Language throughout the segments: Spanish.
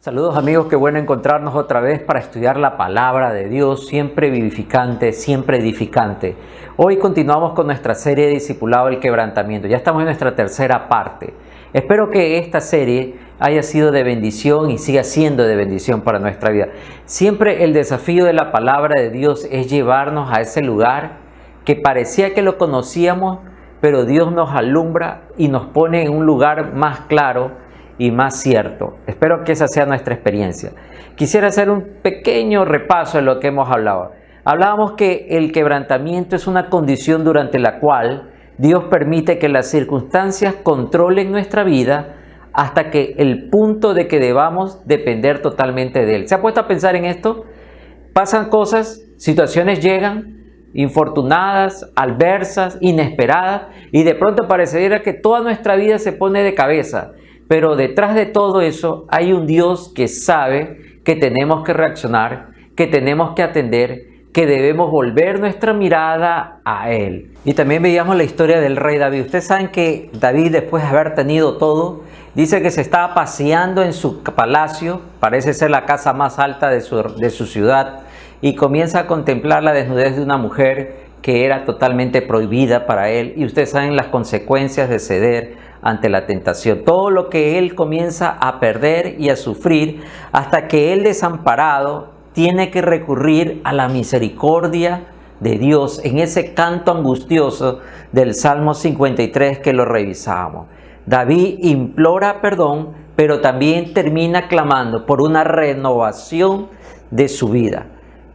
Saludos amigos, qué bueno encontrarnos otra vez para estudiar la palabra de Dios, siempre vivificante, siempre edificante. Hoy continuamos con nuestra serie de Discipulado del Quebrantamiento. Ya estamos en nuestra tercera parte. Espero que esta serie haya sido de bendición y siga siendo de bendición para nuestra vida. Siempre el desafío de la palabra de Dios es llevarnos a ese lugar que parecía que lo conocíamos, pero Dios nos alumbra y nos pone en un lugar más claro y más cierto. Espero que esa sea nuestra experiencia. Quisiera hacer un pequeño repaso de lo que hemos hablado. Hablábamos que el quebrantamiento es una condición durante la cual Dios permite que las circunstancias controlen nuestra vida hasta que el punto de que debamos depender totalmente de Él. ¿Se ha puesto a pensar en esto? Pasan cosas, situaciones llegan, infortunadas, adversas, inesperadas, y de pronto parecería que toda nuestra vida se pone de cabeza. Pero detrás de todo eso hay un Dios que sabe que tenemos que reaccionar, que tenemos que atender, que debemos volver nuestra mirada a Él. Y también veíamos la historia del rey David. Ustedes saben que David, después de haber tenido todo, dice que se estaba paseando en su palacio, parece ser la casa más alta de su ciudad, y comienza a contemplar la desnudez de una mujer que era totalmente prohibida para él. Y ustedes saben las consecuencias de ceder ante la tentación, todo lo que él comienza a perder y a sufrir, hasta que él, desamparado, tiene que recurrir a la misericordia de Dios en ese canto angustioso del Salmo 53 que lo revisábamos. David implora perdón, pero también termina clamando por una renovación de su vida.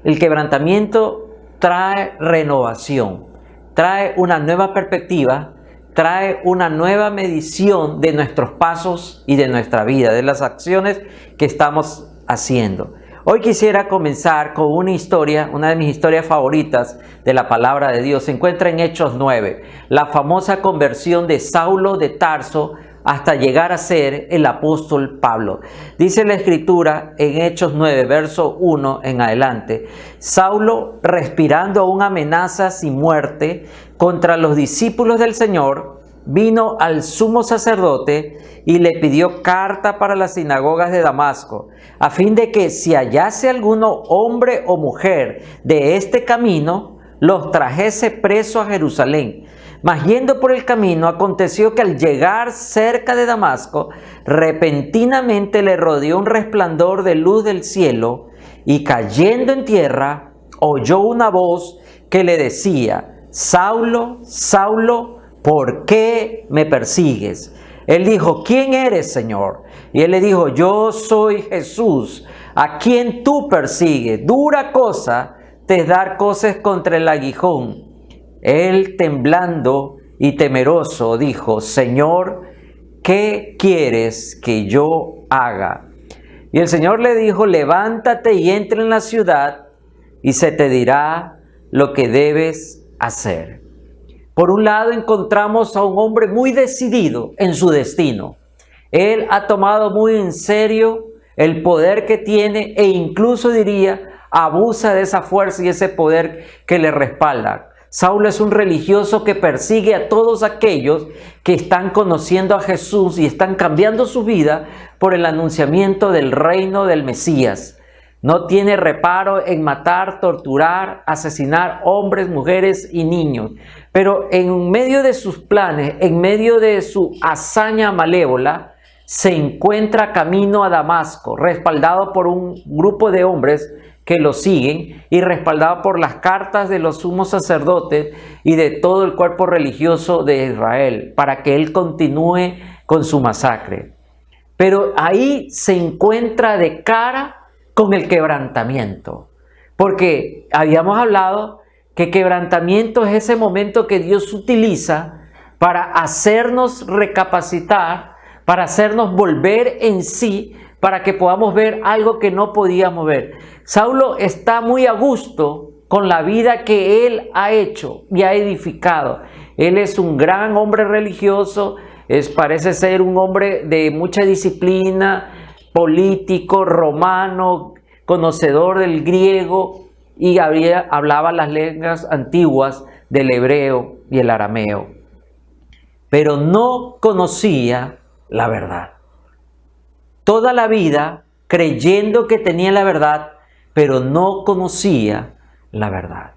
El quebrantamiento trae renovación, trae una nueva perspectiva, trae una nueva medición de nuestros pasos y de nuestra vida, de las acciones que estamos haciendo. Hoy quisiera comenzar con una historia, una de mis historias favoritas de la palabra de Dios. Se encuentra en Hechos 9, la famosa conversión de Saulo de Tarso hasta llegar a ser el apóstol Pablo. Dice la Escritura en Hechos 9, verso 1 en adelante: Saulo, respirando aún amenazas y muerte contra los discípulos del Señor, vino al sumo sacerdote y le pidió carta para las sinagogas de Damasco, a fin de que si hallase alguno hombre o mujer de este camino, los trajese preso a Jerusalén. Mas yendo por el camino, aconteció que al llegar cerca de Damasco, repentinamente le rodeó un resplandor de luz del cielo, y cayendo en tierra, oyó una voz que le decía: Saulo, Saulo, ¿por qué me persigues? Él dijo: ¿quién eres, Señor? Y él le dijo: yo soy Jesús, a quien tú persigues. Dura cosa te es dar coces contra el aguijón. Él, temblando y temeroso, dijo: Señor, ¿qué quieres que yo haga? Y el Señor le dijo: levántate y entra en la ciudad, y se te dirá lo que debes hacer. Por un lado encontramos a un hombre muy decidido en su destino. Él ha tomado muy en serio el poder que tiene, e incluso diría, abusa de esa fuerza y ese poder que le respalda. Saulo es un religioso que persigue a todos aquellos que están conociendo a Jesús y están cambiando su vida por el anunciamiento del reino del Mesías. No tiene reparo en matar, torturar, asesinar hombres, mujeres y niños. Pero en medio de sus planes, en medio de su hazaña malévola, se encuentra camino a Damasco, respaldado por un grupo de hombres que lo siguen y respaldado por las cartas de los sumos sacerdotes y de todo el cuerpo religioso de Israel, para que él continúe con su masacre. Pero ahí se encuentra de cara con el quebrantamiento, porque habíamos hablado que quebrantamiento es ese momento que Dios utiliza para hacernos recapacitar, para hacernos volver en sí, para que podamos ver algo que no podíamos ver. Saulo está muy a gusto con la vida que él ha hecho y ha edificado. Él es un gran hombre religioso, parece ser un hombre de mucha disciplina, político, romano, conocedor del griego, y hablaba las lenguas antiguas del hebreo y el arameo. Pero no conocía la verdad. Toda la vida creyendo que tenía la verdad, pero no conocía la verdad.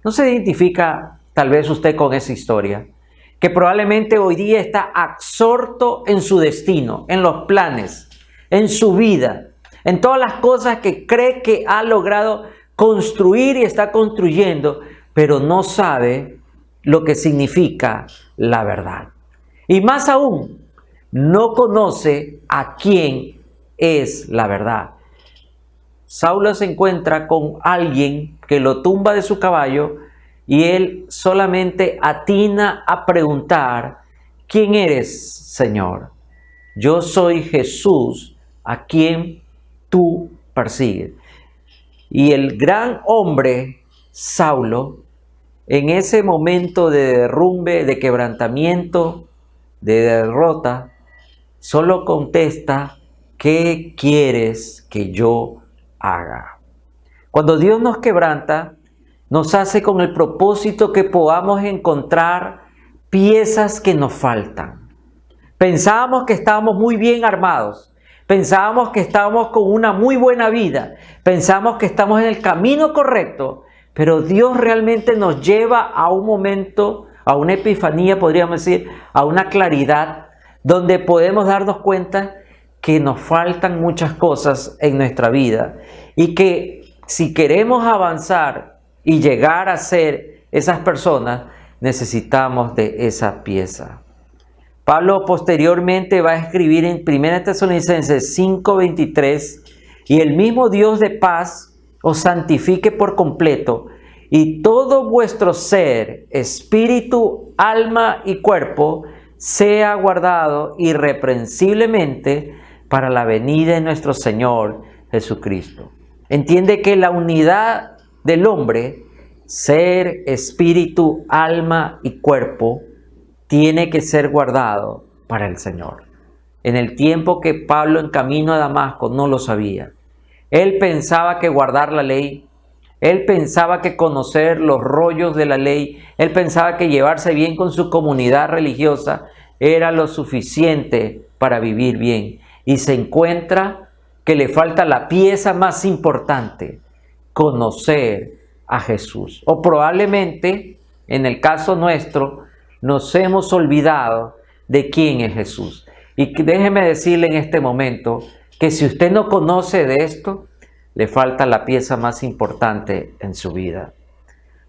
¿No se identifica tal vez usted con esa historia? Que probablemente hoy día está absorto en su destino, en los planes, en su vida, en todas las cosas que cree que ha logrado construir y está construyendo, pero no sabe lo que significa la verdad. Y más aún, no conoce a quién es la verdad. Saulo se encuentra con alguien que lo tumba de su caballo y él solamente atina a preguntar: ¿quién eres, Señor? Yo soy Jesús, a quien tú persigues. Y el gran hombre Saulo, en ese momento de derrumbe, de quebrantamiento, de derrota, solo contesta: ¿qué quieres que yo haga? Cuando Dios nos quebranta, nos hace con el propósito que podamos encontrar piezas que nos faltan. Pensábamos que estábamos muy bien armados, pensábamos que estábamos con una muy buena vida, pensamos que estamos en el camino correcto, pero Dios realmente nos lleva a un momento, a una epifanía, podríamos decir, a una claridad, donde podemos darnos cuenta que nos faltan muchas cosas en nuestra vida y que si queremos avanzar y llegar a ser esas personas, necesitamos de esa pieza. Pablo posteriormente va a escribir en 1 Tesalonicenses 5:23: y el mismo Dios de paz os santifique por completo, y todo vuestro ser, espíritu, alma y cuerpo sea guardado irreprensiblemente para la venida de nuestro Señor Jesucristo. Entiende que la unidad del hombre, ser, espíritu, alma y cuerpo, tiene que ser guardado para el Señor. En el tiempo que Pablo en camino a Damasco no lo sabía. Él pensaba que guardar la ley, él pensaba que conocer los rollos de la ley, él pensaba que llevarse bien con su comunidad religiosa era lo suficiente para vivir bien. Y se encuentra que le falta la pieza más importante: conocer a Jesús. O probablemente, en el caso nuestro, nos hemos olvidado de quién es Jesús. Y déjeme decirle en este momento que si usted no conoce de esto, le falta la pieza más importante en su vida.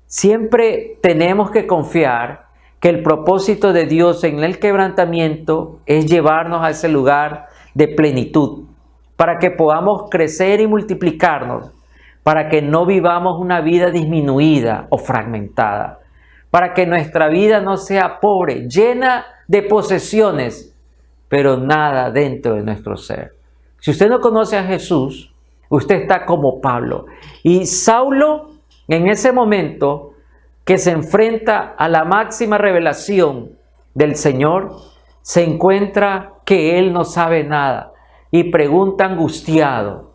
Siempre tenemos que confiar que el propósito de Dios en el quebrantamiento es llevarnos a ese lugar de plenitud, para que podamos crecer y multiplicarnos, para que no vivamos una vida disminuida o fragmentada, para que nuestra vida no sea pobre, llena de posesiones, pero nada dentro de nuestro ser. Si usted no conoce a Jesús, usted está como Pablo. Y Saulo, en ese momento que se enfrenta a la máxima revelación del Señor, se encuentra que él no sabe nada y pregunta angustiado: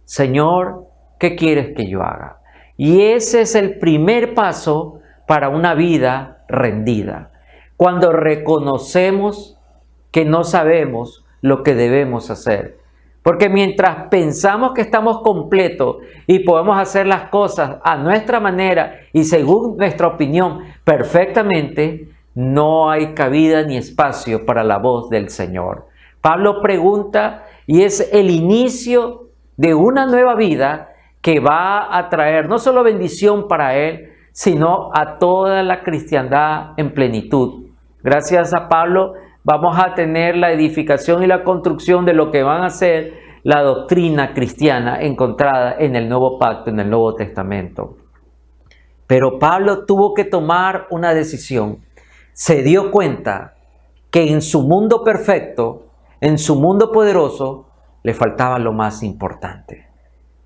Señor, ¿qué quieres que yo haga? Y ese es el primer paso para una vida rendida. Cuando reconocemos que no sabemos lo que debemos hacer. Porque mientras pensamos que estamos completos y podemos hacer las cosas a nuestra manera y según nuestra opinión perfectamente, no hay cabida ni espacio para la voz del Señor. Pablo pregunta, y es el inicio de una nueva vida que va a traer no solo bendición para él, sino a toda la cristiandad en plenitud. Gracias a Pablo vamos a tener la edificación y la construcción de lo que van a ser la doctrina cristiana encontrada en el Nuevo Pacto, en el Nuevo Testamento. Pero Pablo tuvo que tomar una decisión. Se dio cuenta que en su mundo perfecto, en su mundo poderoso, le faltaba lo más importante.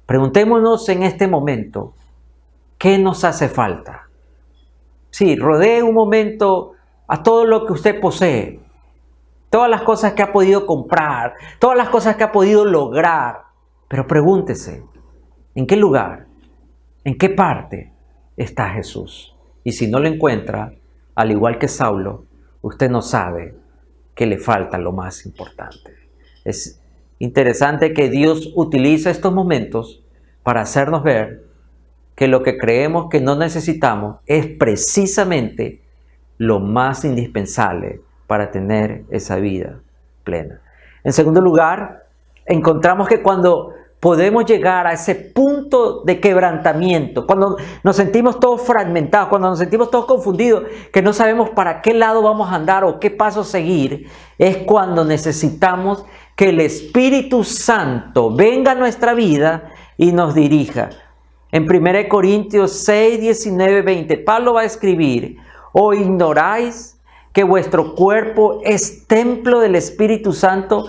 Preguntémonos en este momento, ¿qué nos hace falta? Sí, rodee un momento a todo lo que usted posee, todas las cosas que ha podido comprar, todas las cosas que ha podido lograr, pero pregúntese, ¿en qué lugar, en qué parte está Jesús? Y si no lo encuentra, al igual que Saulo, usted no sabe que le falta lo más importante. Es interesante que Dios utiliza estos momentos para hacernos ver que lo que creemos que no necesitamos es precisamente lo más indispensable para tener esa vida plena. En segundo lugar, encontramos que cuando podemos llegar a ese punto de quebrantamiento, cuando nos sentimos todos fragmentados, cuando nos sentimos todos confundidos, que no sabemos para qué lado vamos a andar o qué paso seguir, es cuando necesitamos que el Espíritu Santo venga a nuestra vida y nos dirija. En 1 Corintios 6, 19, 20, Pablo va a escribir: ¿o ignoráis que vuestro cuerpo es templo del Espíritu Santo,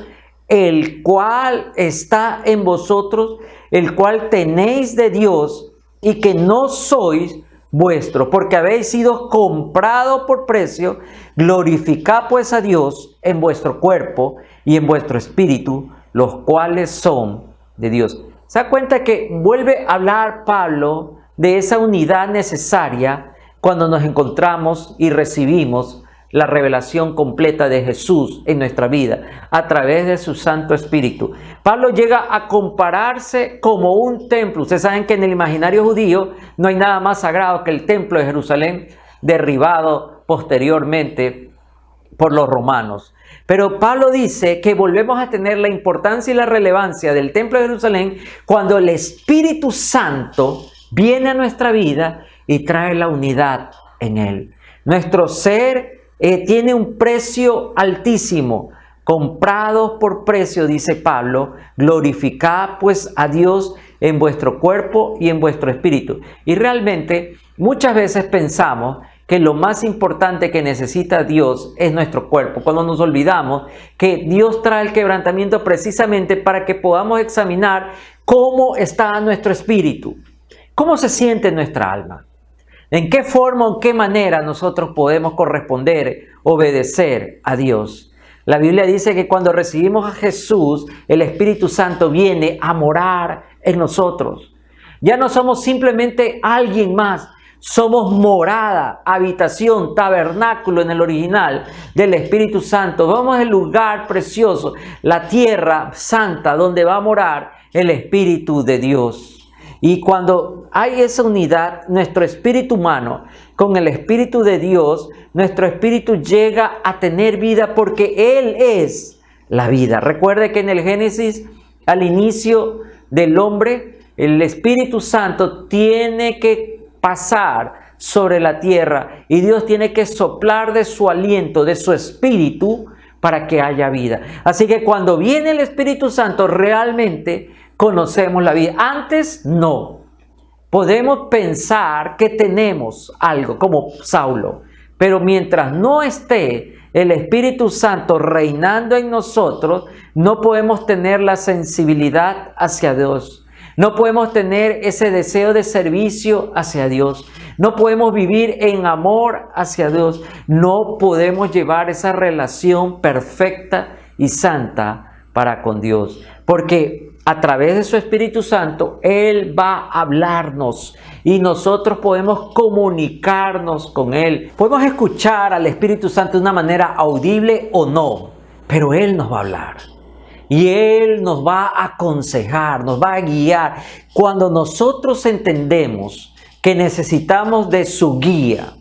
el cual está en vosotros, el cual tenéis de Dios, y que no sois vuestro, porque habéis sido comprado por precio? Glorificad pues a Dios en vuestro cuerpo y en vuestro espíritu, los cuales son de Dios. ¿Se da cuenta que vuelve a hablar Pablo de esa unidad necesaria cuando nos encontramos y recibimos la revelación completa de Jesús en nuestra vida a través de su Santo Espíritu? Pablo llega a compararse como un templo. Ustedes saben que en el imaginario judío no hay nada más sagrado que el templo de Jerusalén, derribado posteriormente por los romanos. Pero Pablo dice que volvemos a tener la importancia y la relevancia del templo de Jerusalén cuando el Espíritu Santo viene a nuestra vida y trae la unidad en él. Nuestro ser tiene un precio altísimo, comprados por precio, dice Pablo. Glorificad pues a Dios en vuestro cuerpo y en vuestro espíritu. Y realmente muchas veces pensamos que lo más importante que necesita Dios es nuestro cuerpo, cuando nos olvidamos que Dios trae el quebrantamiento precisamente para que podamos examinar cómo está nuestro espíritu, cómo se siente nuestra alma. ¿En qué forma o en qué manera nosotros podemos corresponder, obedecer a Dios? La Biblia dice que cuando recibimos a Jesús, el Espíritu Santo viene a morar en nosotros. Ya no somos simplemente alguien más, somos morada, habitación, tabernáculo en el original del Espíritu Santo. Vamos al lugar precioso, la tierra santa donde va a morar el Espíritu de Dios. Y cuando hay esa unidad, nuestro espíritu humano con el Espíritu de Dios, nuestro espíritu llega a tener vida porque Él es la vida. Recuerde que en el Génesis, al inicio del hombre, el Espíritu Santo tiene que pasar sobre la tierra y Dios tiene que soplar de su aliento, de su espíritu, para que haya vida. Así que cuando viene el Espíritu Santo, realmente conocemos la vida. Antes no. Podemos pensar que tenemos algo, como Saulo, pero mientras no esté el Espíritu Santo reinando en nosotros, no podemos tener la sensibilidad hacia Dios. No podemos tener ese deseo de servicio hacia Dios. No podemos vivir en amor hacia Dios. No podemos llevar esa relación perfecta y santa para con Dios. Porque a través de su Espíritu Santo, Él va a hablarnos y nosotros podemos comunicarnos con Él. Podemos escuchar al Espíritu Santo de una manera audible o no, pero Él nos va a hablar. Y Él nos va a aconsejar, nos va a guiar. Cuando nosotros entendemos que necesitamos de su guía,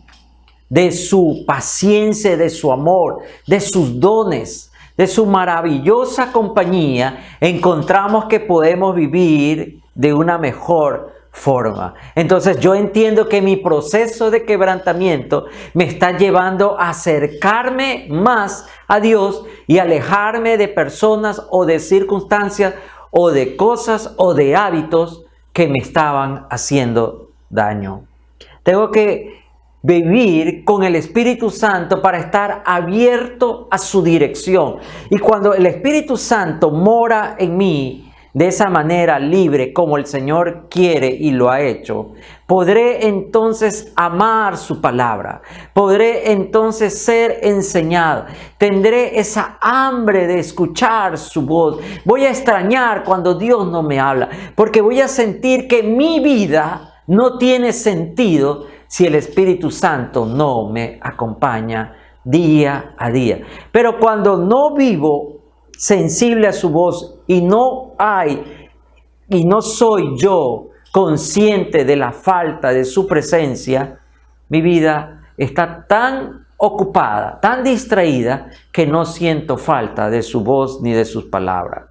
de su paciencia, de su amor, de sus dones, de su maravillosa compañía, encontramos que podemos vivir de una mejor forma. Entonces yo entiendo que mi proceso de quebrantamiento me está llevando a acercarme más a Dios y alejarme de personas o de circunstancias o de cosas o de hábitos que me estaban haciendo daño. Tengo que vivir con el Espíritu Santo para estar abierto a su dirección. Y cuando el Espíritu Santo mora en mí de esa manera libre como el Señor quiere y lo ha hecho, podré entonces amar su palabra, podré entonces ser enseñado, tendré esa hambre de escuchar su voz. Voy a extrañar cuando Dios no me habla, porque voy a sentir que mi vida no tiene sentido si el Espíritu Santo no me acompaña día a día. Pero cuando no vivo sensible a su voz y no soy yo consciente de la falta de su presencia, mi vida está tan ocupada, tan distraída, que no siento falta de su voz ni de sus palabras.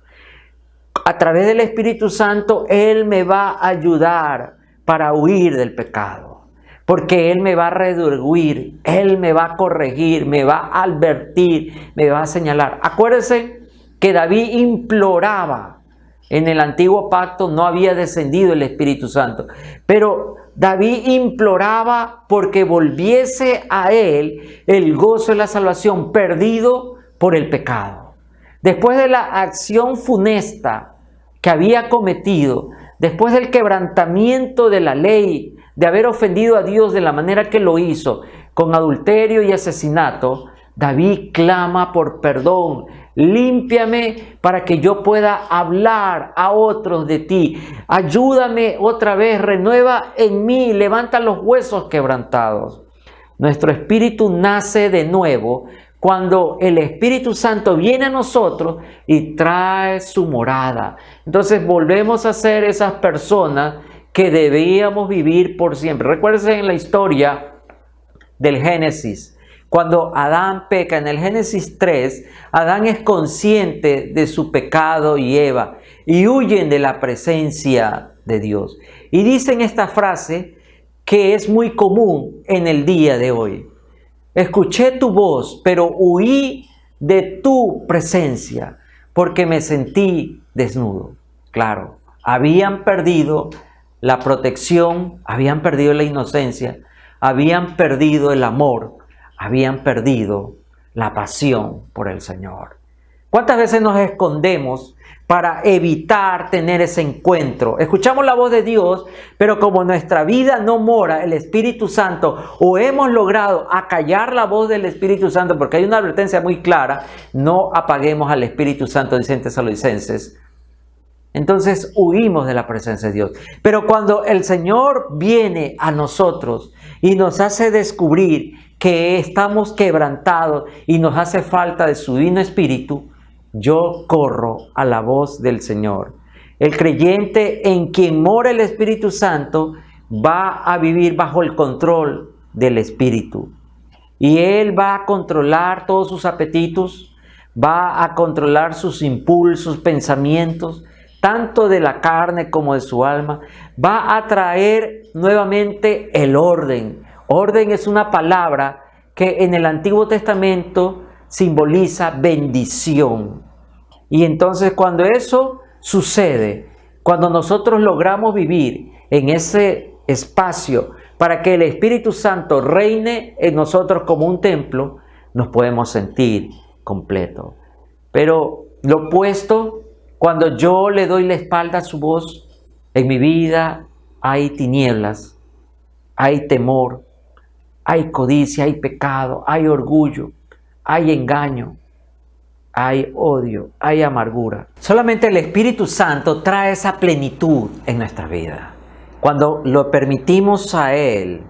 A través del Espíritu Santo, Él me va a ayudar para huir del pecado, porque Él me va a redarguir, Él me va a corregir, me va a advertir, me va a señalar. Acuérdense que David imploraba. En el antiguo pacto no había descendido el Espíritu Santo, pero David imploraba porque volviese a él el gozo de la salvación perdido por el pecado. Después de la acción funesta que había cometido, después del quebrantamiento de la ley, de haber ofendido a Dios de la manera que lo hizo, con adulterio y asesinato, David clama por perdón. Límpiame para que yo pueda hablar a otros de ti. Ayúdame otra vez, renueva en mí, levanta los huesos quebrantados. Nuestro espíritu nace de nuevo cuando el Espíritu Santo viene a nosotros y trae su morada. Entonces volvemos a ser esas personas que debíamos vivir por siempre. Recuérdense en la historia del Génesis. Cuando Adán peca, en el Génesis 3, Adán es consciente de su pecado y Eva, y huyen de la presencia de Dios. Y dicen esta frase que es muy común en el día de hoy. Escuché tu voz, pero huí de tu presencia, porque me sentí desnudo. Claro, habían perdido la protección, habían perdido la inocencia, habían perdido el amor, habían perdido la pasión por el Señor. ¿Cuántas veces nos escondemos para evitar tener ese encuentro? Escuchamos la voz de Dios, pero como en nuestra vida no mora el Espíritu Santo, o hemos logrado acallar la voz del Espíritu Santo, porque hay una advertencia muy clara: no apaguemos al Espíritu Santo, dicen Tesalonicenses. Entonces huimos de la presencia de Dios. Pero cuando el Señor viene a nosotros y nos hace descubrir que estamos quebrantados y nos hace falta de su divino Espíritu, yo corro a la voz del Señor. El creyente en quien mora el Espíritu Santo va a vivir bajo el control del Espíritu. Y Él va a controlar todos sus apetitos, va a controlar sus impulsos, pensamientos, tanto de la carne como de su alma. Va a traer nuevamente el orden. Orden es una palabra que en el Antiguo Testamento simboliza bendición. Y entonces cuando eso sucede, cuando nosotros logramos vivir en ese espacio para que el Espíritu Santo reine en nosotros como un templo, nos podemos sentir completos. Pero lo opuesto, cuando yo le doy la espalda a su voz, en mi vida hay tinieblas, hay temor, hay codicia, hay pecado, hay orgullo, hay engaño, hay odio, hay amargura. Solamente el Espíritu Santo trae esa plenitud en nuestra vida. Cuando lo permitimos a Él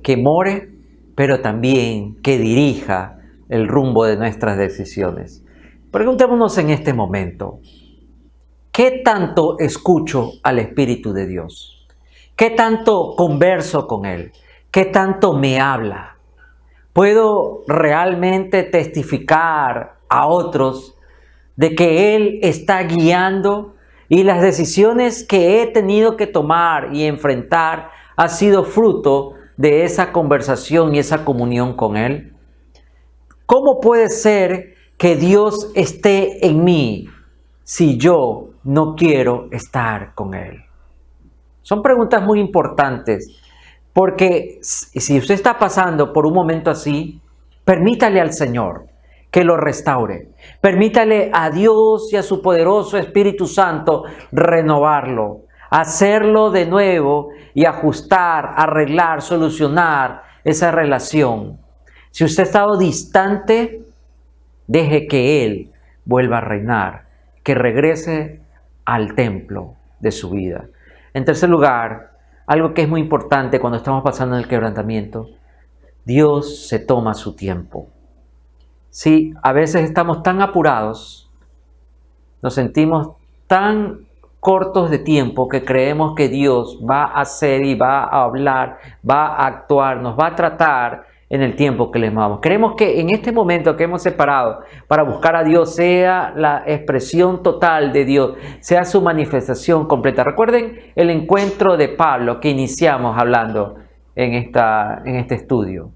que more, pero también que dirija el rumbo de nuestras decisiones. Preguntémonos en este momento: ¿qué tanto escucho al Espíritu de Dios? ¿Qué tanto converso con Él? ¿Qué tanto me habla? ¿Puedo realmente testificar a otros de que Él está guiando y las decisiones que he tenido que tomar y enfrentar ha sido fruto de esa conversación y esa comunión con Él? ¿Cómo puede ser que Dios esté en mí si yo no quiero estar con Él? Son preguntas muy importantes, porque si usted está pasando por un momento así, permítale al Señor que lo restaure. Permítale a Dios y a su poderoso Espíritu Santo renovarlo, hacerlo de nuevo y ajustar, arreglar, solucionar esa relación. Si usted ha estado distante, deje que Él vuelva a reinar, que regrese al templo de su vida. En tercer lugar, algo que es muy importante cuando estamos pasando en el quebrantamiento: Dios se toma su tiempo. Sí, a veces estamos tan apurados nos sentimos tan cortos de tiempo que creemos que Dios va a hacer y va a hablar, va a actuar, nos va a tratar en el tiempo que le amamos. Creemos que en este momento que hemos separado para buscar a Dios sea la expresión total de Dios, sea su manifestación completa. Recuerden el encuentro de Pablo que iniciamos hablando en este estudio.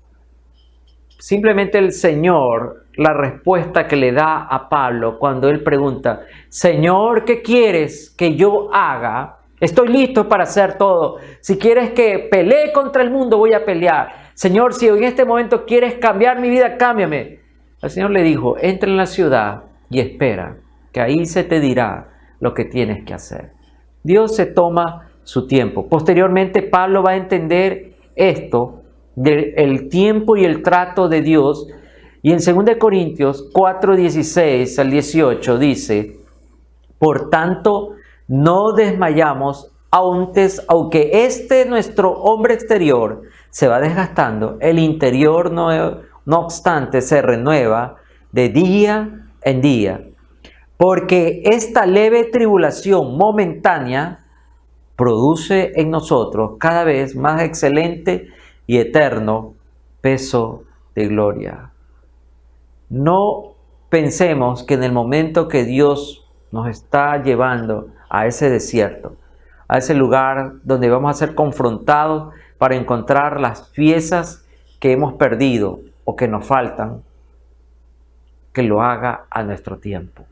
Simplemente el Señor, la respuesta que le da a Pablo cuando él pregunta, Señor, ¿qué quieres que yo haga? Estoy listo para hacer todo. Si quieres que pelee contra el mundo, voy a pelear. Señor, si en este momento quieres cambiar mi vida, cámbiame. El Señor le dijo, entra en la ciudad y espera, que ahí se te dirá lo que tienes que hacer. Dios se toma su tiempo. Posteriormente, Pablo va a entender esto del tiempo y el trato de Dios. Y en 2 Corintios 4:16 al 18 dice, por tanto, no desmayamos, aunque nuestro hombre exterior se va desgastando, el interior no obstante se renueva de día en día. Porque esta leve tribulación momentánea produce en nosotros cada vez más excelente y eterno peso de gloria. No pensemos que en el momento que Dios nos está llevando a ese desierto, a ese lugar donde vamos a ser confrontados para encontrar las piezas que hemos perdido o que nos faltan, que lo haga a nuestro tiempo.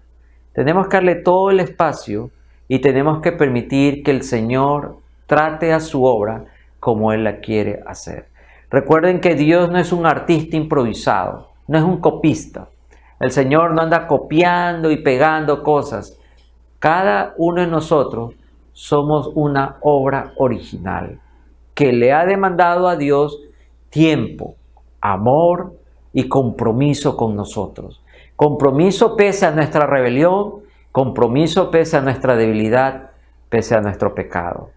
Tenemos que darle todo el espacio y tenemos que permitir que el Señor trate a su obra como Él la quiere hacer. Recuerden que Dios no es un artista improvisado, no es un copista. El Señor no anda copiando y pegando cosas. Cada uno de nosotros somos una obra original que le ha demandado a Dios tiempo, amor y compromiso con nosotros. Compromiso pese a nuestra rebelión, compromiso pese a nuestra debilidad, pese a nuestro pecado.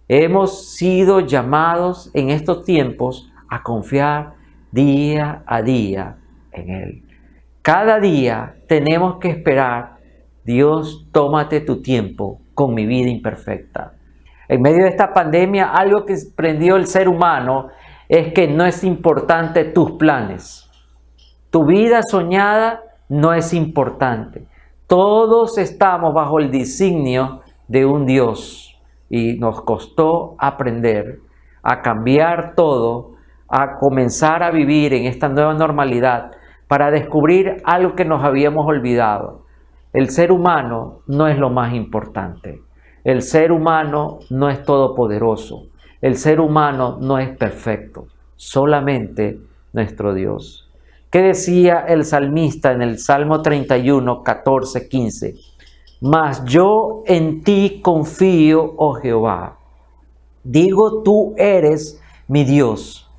Hemos sido llamados en estos tiempos a confiar día a día en Él. Cada día tenemos que esperar, Dios, tómate tu tiempo con mi vida imperfecta. En medio de esta pandemia, algo que aprendió el ser humano es que no es importante tus planes. Tu vida soñada no es importante. Todos estamos bajo el designio de un Dios y nos costó aprender a cambiar todo, a comenzar a vivir en esta nueva normalidad para descubrir algo que nos habíamos olvidado. El ser humano no es lo más importante. El ser humano no es todopoderoso. El ser humano no es perfecto. Solamente nuestro Dios. ¿Qué decía el salmista en el Salmo 31, 14, 15? Mas yo en ti confío, oh Jehová. Digo, tú eres mi Dios.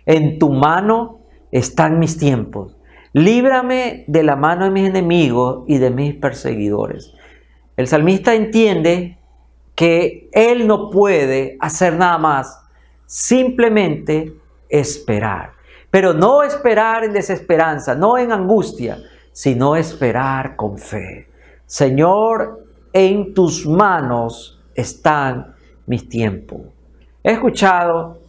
En tu mano están mis tiempos. Líbrame de la mano de mis enemigos y de mis perseguidores. El salmista entiende que él no puede hacer nada más, simplemente esperar. Pero no esperar en desesperanza, no en angustia, sino esperar con fe. Señor, en tus manos están mis tiempos. He escuchado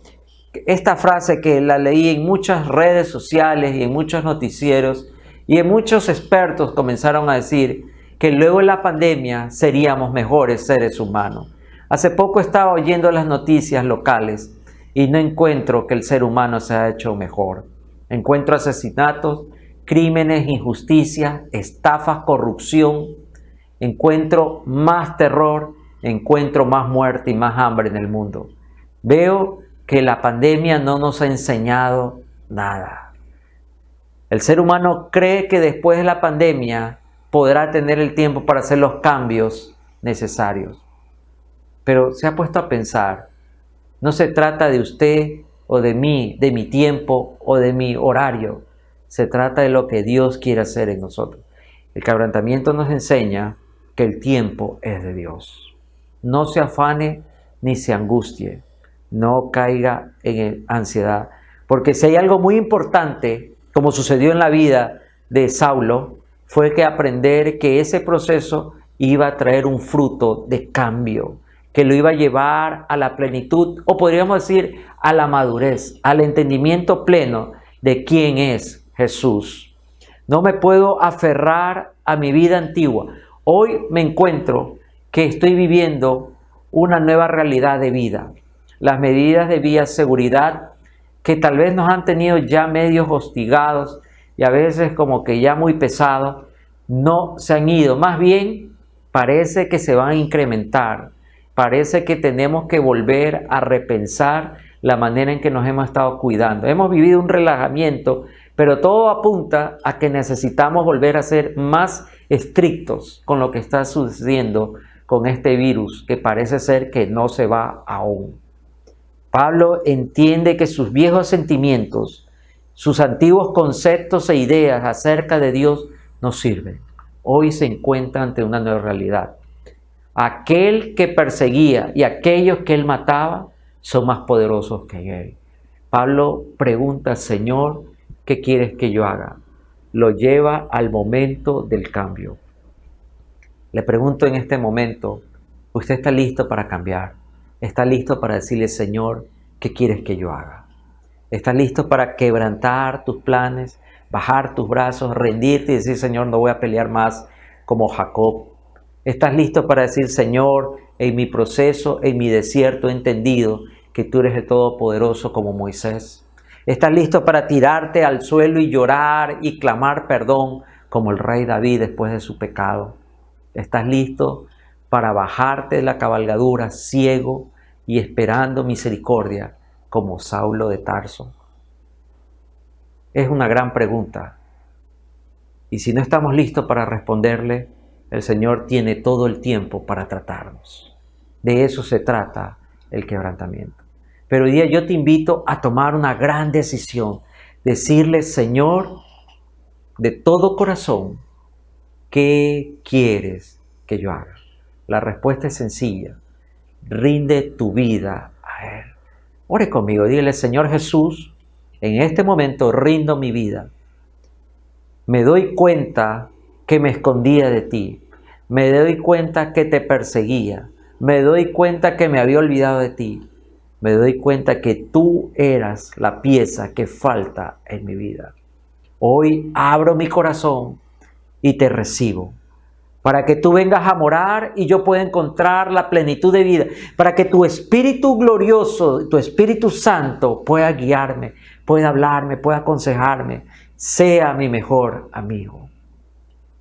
esta frase que la leí en muchas redes sociales y en muchos noticieros y en muchos expertos comenzaron a decir que luego de la pandemia seríamos mejores seres humanos. Hace poco estaba oyendo las noticias locales y no encuentro que el ser humano se haya hecho mejor. Encuentro asesinatos, crímenes, injusticias, estafas, corrupción. Encuentro más terror, encuentro más muerte y más hambre en el mundo. Veo que la pandemia no nos ha enseñado nada. El ser humano cree que después de la pandemia podrá tener el tiempo para hacer los cambios necesarios. Pero se ha puesto a pensar, no se trata de usted o de mí, de mi tiempo o de mi horario. Se trata de lo que Dios quiere hacer en nosotros. El quebrantamiento nos enseña que el tiempo es de Dios. No se afane ni se angustie. No caiga en ansiedad. Porque si hay algo muy importante, como sucedió en la vida de Saulo, fue que aprender que ese proceso iba a traer un fruto de cambio, que lo iba a llevar a la plenitud, o podríamos decir a la madurez, al entendimiento pleno de quién es Jesús. No me puedo aferrar a mi vida antigua. Hoy me encuentro que estoy viviendo una nueva realidad de vida. Las medidas de bioseguridad que tal vez nos han tenido ya medios hostigados y a veces como que ya muy pesados, no se han ido. Más bien parece que se van a incrementar. Parece que tenemos que volver a repensar la manera en que nos hemos estado cuidando. Hemos vivido un relajamiento, pero todo apunta a que necesitamos volver a ser más estrictos con lo que está sucediendo con este virus, que parece ser que no se va aún. Pablo entiende que sus viejos sentimientos, sus antiguos conceptos e ideas acerca de Dios no sirven. Hoy se encuentra ante una nueva realidad. Aquel que perseguía y aquellos que él mataba son más poderosos que él. Pablo pregunta, Señor, ¿qué quieres que yo haga? Lo lleva al momento del cambio. Le pregunto en este momento, ¿usted está listo para cambiar? ¿Está listo para decirle, Señor, qué quieres que yo haga? ¿Estás listo para quebrantar tus planes, bajar tus brazos, rendirte y decir, Señor, no voy a pelear más como Jacob? ¿Estás listo para decir, Señor, en mi proceso, en mi desierto he entendido que tú eres el Todopoderoso como Moisés? ¿Estás listo para tirarte al suelo y llorar y clamar perdón como el rey David después de su pecado? ¿Estás listo para bajarte de la cabalgadura ciego y esperando misericordia como Saulo de Tarso? Es una gran pregunta. Y si no estamos listos para responderle, el Señor tiene todo el tiempo para tratarnos. De eso se trata el quebrantamiento. Pero hoy día yo te invito a tomar una gran decisión. Decirle, Señor, de todo corazón, ¿qué quieres que yo haga? La respuesta es sencilla. Rinde tu vida a Él. Ore conmigo, dile, Señor Jesús, en este momento rindo mi vida. Me doy cuenta que me escondía de ti. Me doy cuenta que te perseguía. Me doy cuenta que me había olvidado de ti. Me doy cuenta que tú eras la pieza que falta en mi vida. Hoy abro mi corazón y te recibo, para que tú vengas a morar y yo pueda encontrar la plenitud de vida, para que tu Espíritu glorioso, tu Espíritu Santo pueda guiarme, pueda hablarme, pueda aconsejarme, sea mi mejor amigo,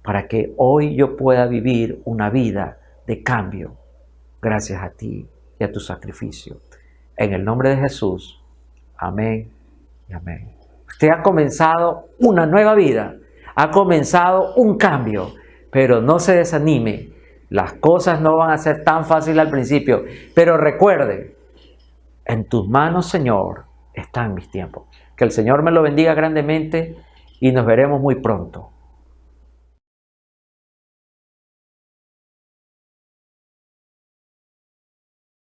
para que hoy yo pueda vivir una vida de cambio, gracias a ti y a tu sacrificio. En el nombre de Jesús, amén y amén. Usted ha comenzado una nueva vida, ha comenzado un cambio, pero no se desanime. Las cosas no van a ser tan fáciles al principio, pero recuerde, en tus manos, Señor, están mis tiempos. Que el Señor me lo bendiga grandemente y nos veremos muy pronto.